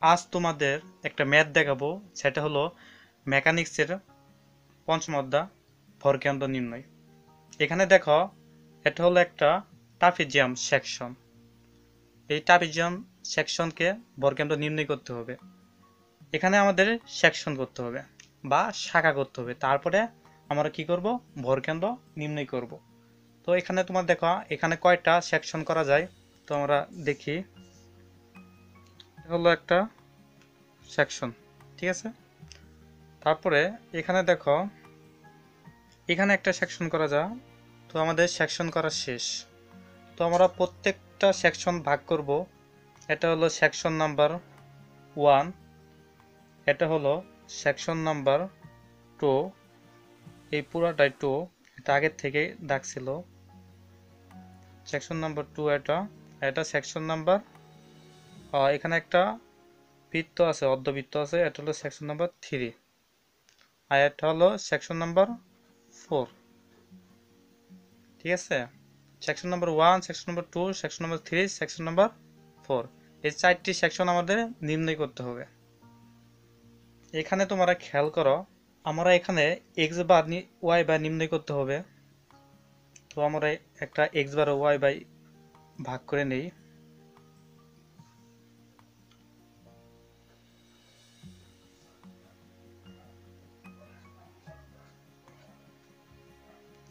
আজ তোমাদের একটা ম্যাথ দেখাবো, সেটা হলো মেকানিক্সের পঞ্চম অধ্যায় ভরকেন্দ্র নির্ণয়। এখানে দেখো, এটা হলো একটা ট্রাপিজিয়াম সেকশন। এই ট্রাপিজিয়াম সেকশনকে ভরকেন্দ্র নির্ণয় করতে হবে। এখানে আমাদের সেকশন করতে হবে বা শাখা করতে হবে, তারপরে আমরা কি করব, ভরকেন্দ্র নির্ণয় করব। তো এখানে তোমার দেখো, এখানে কয়টা সেকশন করা যায়। তো আমরা দেখি, এটা হলো একটা সেকশন, ঠিক আছে। তারপরে এখানে দেখো, এখানে একটা সেকশন করা যায়। তো আমাদের সেকশন করা শেষ। তো আমরা প্রত্যেকটা সেকশন ভাগ করব। এটা হলো সেকশন নাম্বার 1, এটা হলো সেকশন নাম্বার 2, এই পুরাটাই 2, এটা আগের থেকে দাগ ছিল। সেকশন নাম্বার 2 এটা, এটা সেকশন নাম্বার, এখানে একটা বৃত্ত আছে, অর্ধবৃত্ত আছে, এটা হলো সেকশন নাম্বার 3, আর এটা হলো সেকশন নাম্বার 4, ঠিক আছে। Section number 1, section number 2, section number 3, section number 4, এই 4টি সেকশন আমাদের নির্ণয় করতে হবে। এখানে তোমরা খেয়াল করো, আমরা এখানে এক্স বার ওয়াই বার নির্ণয় করতে হবে। তো আমরা একটা এক্স বার ওয়াই বাই ভাগ করে নেই।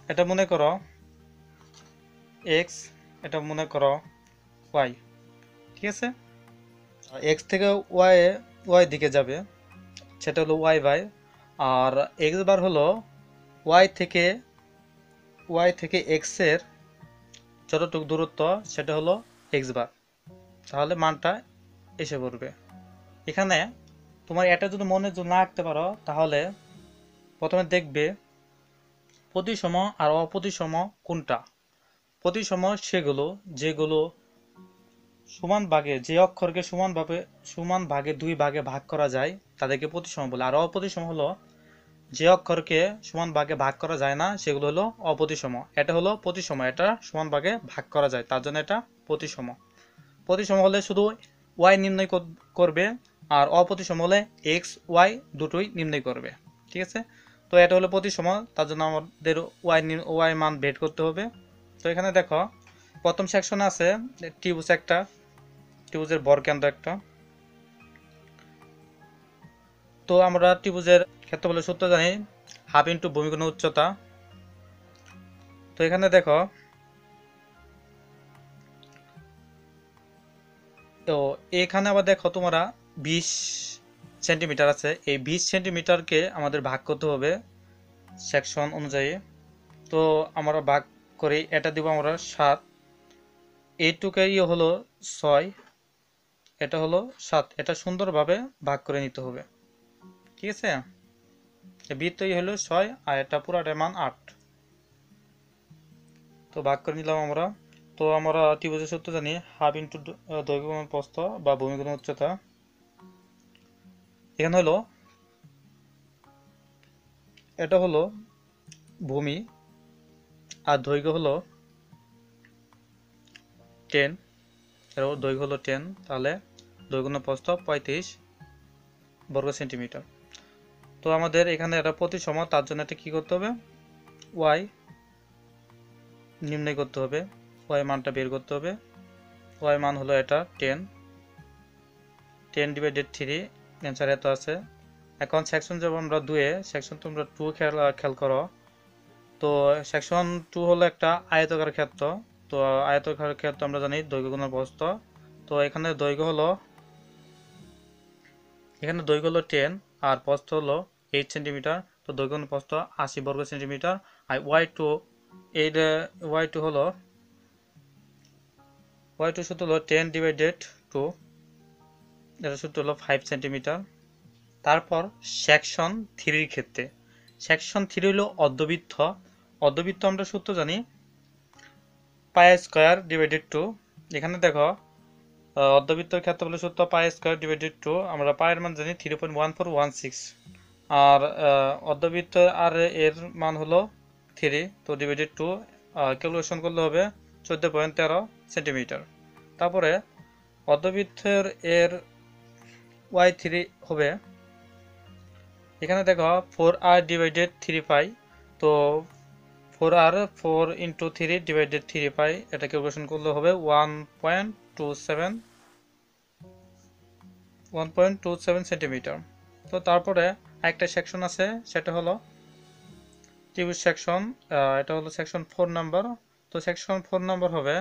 এটা মনে করো এক্স, এটা মনে করো ওয়াই, ঠিক আছে। এক্স থেকে ওয়াই, ওয়াই দিকে যাবে, সেটা হলো Y by. R x bar হলো ওয়াই থেকে এক্স এর যতটুকু দূরত্ব, সেটা হলো এক্স বার। তাহলে মানটা এসে পড়বে এখানে। তোমার এটা যদি মনে যদি না রাখতে পারো, তাহলে প্রথমে দেখবে প্রতিসম আর অপ্রতিসম কোনটা। প্রতিসম সেগুলো যেগুলো সমান ভাগে, যে অক্ষরকে সমান ভাগে দুই ভাগে ভাগ করা যায়, তাদেরকে প্রতিসম বলে। আর অপ্রতিসম হলো যে অক্ষরকে সমান ভাগে ভাগ করা যায় না, সেগুলো হলো অপ্রতিসম। এটা হলো প্রতিসম, এটা সমান ভাগে ভাগ করা যায়, তার জন্য এটা প্রতিসম। প্রতিসম হলে শুধু ওয়াই নির্ণয় করবে, আর অপ্রতিসম হলে এক্স ওয়াই দুটোই নির্ণয় করবে, ঠিক আছে। তো এটা হলো প্রতিসম, তার জন্য আমাদের ওয়াই মান বের করতে হবে। তো এখানে দেখো, প্রথম সেকশনে আছে ত্রিভুজ একটা, ত্রিভুজের বর্গকেন্দ্র একটা। তো আমরা ত্রিভুজের ক্ষেত্রফলের সূত্র জানি, হাফ ইন্টু ভূমি গুণ উচ্চতা। তো এখানে দেখো, তো এখানে আবার দেখো তোমরা 20 সেন্টিমিটার আছে, এই 20 সেন্টিমিটারকে আমাদের ভাগ করতে হবে সেকশন অনুযায়ী। তো আমরা ভাগ করি, এটা দিব আমরা 7, এইটুকু হলো 6, এটা হলো 7, এটা সুন্দরভাবে ভাগ করে নিতে হবে, ঠিক আছে। বৃত্তই হলো 6, আর এটা পুরাটার মান 8। তো ভাগ করে নিলাম আমরা। তো আমরা ত্রিভুজের সূত্র জানি, হাফ ইন্টু দৈর্ঘ্য গুণন প্রস্থ বা ভূমি গুণ উচ্চতা। এখানে হলো, এটা হলো ভূমি, আর দৈর্ঘ্য হলো 10, এর দৈর্ঘ্য হলো 10, তাহলে দৈর্ঘ্য গুণন প্রস্থ 35 বর্গ সেন্টিমিটার। তো আমাদের এখানে এটা প্রতিসম, তার জন্য এটা কি করতে হবে, ওয়াই নির্ণয় করতে হবে, ওয়াই মানটা বের করতে হবে। ওয়াই মান হলো এটা 10, 10/3, অ্যান্সার এত আছে। এখন সেকশন যাব আমরা 2 এ, সেকশন তোমরা 2 খেয়াল করো। তো সেকশন 2 হলো একটা আয়তকার ক্ষেত্র। তো আয়তকার ক্ষেত্র আমরা জানি দৈর্ঘ্য গুণন প্রস্থ। তো এখানে দৈর্ঘ্য হলো 10, আর প্রস্থ হলো 8 সেন্টিমিটার। তো দৈর্ঘ্য গুণন প্রস্থ 80 বর্গ সেন্টিমিটার। আর ওয়াই টু হলো, সূত্র হলো 10/2, এটা সূত্র হলো 5 সেন্টিমিটার। তারপর সেকশন 3 ক্ষেত্রে, সেকশন 3 হলো অর্ধবৃত্ত। অর্ধবৃত্ত আমরা সূত্র জানি পাই স্কয়ার ডিভাইডেড 2। এখানে দেখো, অর্ধবৃত্তের ক্ষেত্রফলের সূত্র পাই স্কয়ার ডিভাইডেড 2, আমরা পায়ের মান জানি 3.1416। আর অর্ধবৃত্ত আর এর মান হলো 3, তো ডিভাইডেড 2, ক্যালকুলেশন করলে হবে 14.13 সেন্টিমিটার। তারপরে অর্ধবৃত্তের এর y3 হবে, এখানে দেখো 4r ডিভাইডেড 3 পাই, তো 4r 4 ইন্টু 3 ডিভাইডেড 3 পাই, এটা ক্যালকুলেশন করলে হবে 1.27 সেন্টিমিটার। তো তারপরে একটা সেকশন আছে, সেটা হলো ত্রিভুজ সেকশন, এটা হলো সেকশন 4 নাম্বার। তো সেকশন 4 নাম্বার হবে,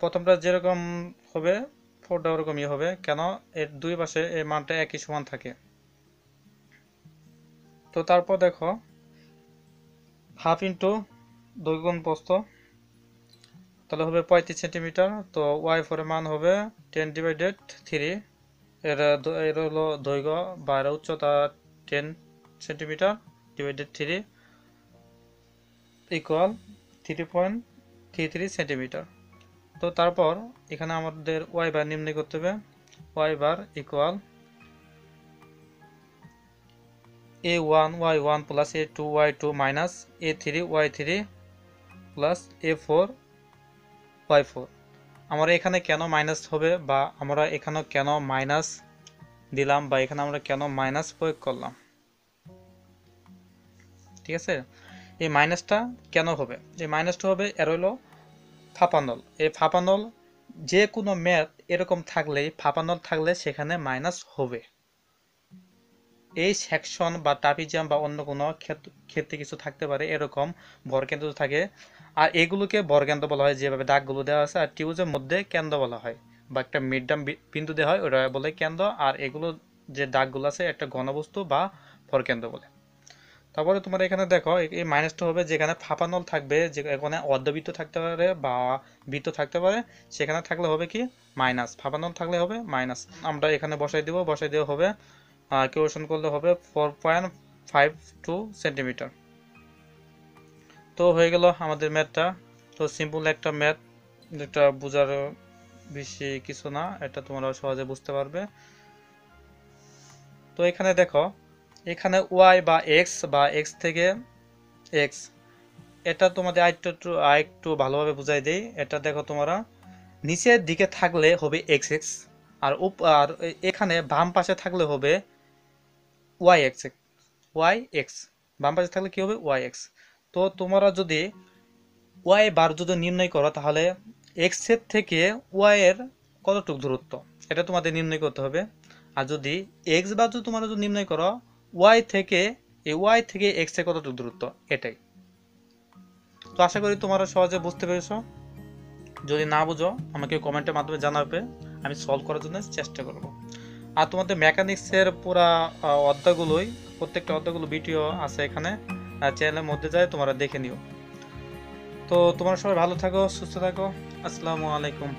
প্রথমটা যেরকম হবে 4টা ওরকমই হবে, কেন এর দুই পাশে এই মানটা একই সমান থাকে। তো তারপর দেখো হাফ ইন্টু দৈর্ঘ্য গুণ প্রস্থ, তাহলে হবে 35 সেন্টিমিটার। তো y4 এর মান হবে 10 ডিভাইডেড 3, এর হলো দৈর্ঘ্য বা এর উচ্চতা 10 সেন্টিমিটার ডিভাইডেড 3 ইকুয়াল 3.33 সেন্টিমিটার। তো তারপর এখানে আমাদের y বার নির্ণয় করতে হবে, y বার equal a1 y1 plus a2 y2 minus a3 y3 plus a4 y4। আমরা এখানে কেন মাইনাস হবে, বা আমরা এখানে কেন মাইনাস দিলাম, বা এখানে আমরা কেন মাইনাস প্রয়োগ করলাম, ঠিক আছে। এই মাইনাসটা কেন হবে, এই মাইনাসটা হবে এর হলো ফাপানল। এই ফাপানল যে কোনো ম্যাথ এরকম থাকলে, ফাপানল থাকলে সেখানে মাইনাস হবে। এই সেকশন বা ট্রাপিজিয়াম বা অন্য কোনো ক্ষেত্রে কিছু থাকতে পারে, এরকম ভরকেন্দ্র থাকে, আর এগুলোকে ভরকেন্দ্র বলা হয়, যেভাবে দাগগুলো দেওয়া আছে। আর ত্রিভুজের মধ্যে কেন্দ্র বলা হয়, বা একটা মিডটার্ম বিন্দু দেওয়া হয়, ওটা বলে কেন্দ্র। আর এগুলো যে দাগগুলো আছে একটা ঘনবস্তু বা ভরকেন্দ্র বলে। তারপরে তোমার এখানে দেখো এই মাইনাসটা হবে যেখানে ফাঁপানল থাকবে, যেখানে অর্ধবৃত্ত থাকতে পারে বা বৃত্ত থাকতে পারে, সেখানে থাকলে হবে কি মাইনাস, ফাঁপানল থাকলে হবে মাইনাস। আমরা এখানে বসাই দেওয়া হবে, ক্যালকুলেশন করলে হবে 4.52 সেন্টিমিটার। তো হয়ে গেল আমাদের ম্যাথটা। তো সিম্পল একটা ম্যাথ, যেটা বোঝার বেশি কিছু না, এটা তোমরা সহজে বুঝতে পারবে। তো এখানে দেখো, এখানে ওয়াই বা এক্স থেকে এক্স, এটা তোমাদের আরেকটু ভালোভাবে বুঝাই দেই। এটা দেখো, তোমরা নিচের দিকে থাকলে হবে এক্স এক্স, আর এখানে বাম পাশে থাকলে হবে ওয়াই এক্স ওয়াই এক্স, বাম পাশে থাকলে কি হবে ওয়াই এক্স। তো তোমরা যদি ওয়াই বার যদি নির্ণয় করো, তাহলে এক্স এর থেকে ওয়াই এর কতটুকু দূরত্ব, এটা তোমাদের নির্ণয় করতে হবে। আর যদি এক্স বার যদি তোমরা যদি নির্ণয় করো ওয়াই থেকে এক্স এর কতটুকু দূরত্ব, এটাই। তো আশা করি তোমরা সহজে বুঝতে পেরেছো। যদি না বুঝো আমাকে কমেন্টের মাধ্যমে জানাবে, আমি সলভ করার জন্য চেষ্টা করব। আর তোমাদের মেকানিক্সের পুরা প্রত্যেকটা অধ্যায়গুলো ভিডিও আছে এখানে চ্যানেলের মধ্যে, যায় তোমরা দেখে নিও। তো তোমরা সবাই ভালো থাকো, সুস্থ থাকো। আসসালামু আলাইকুম।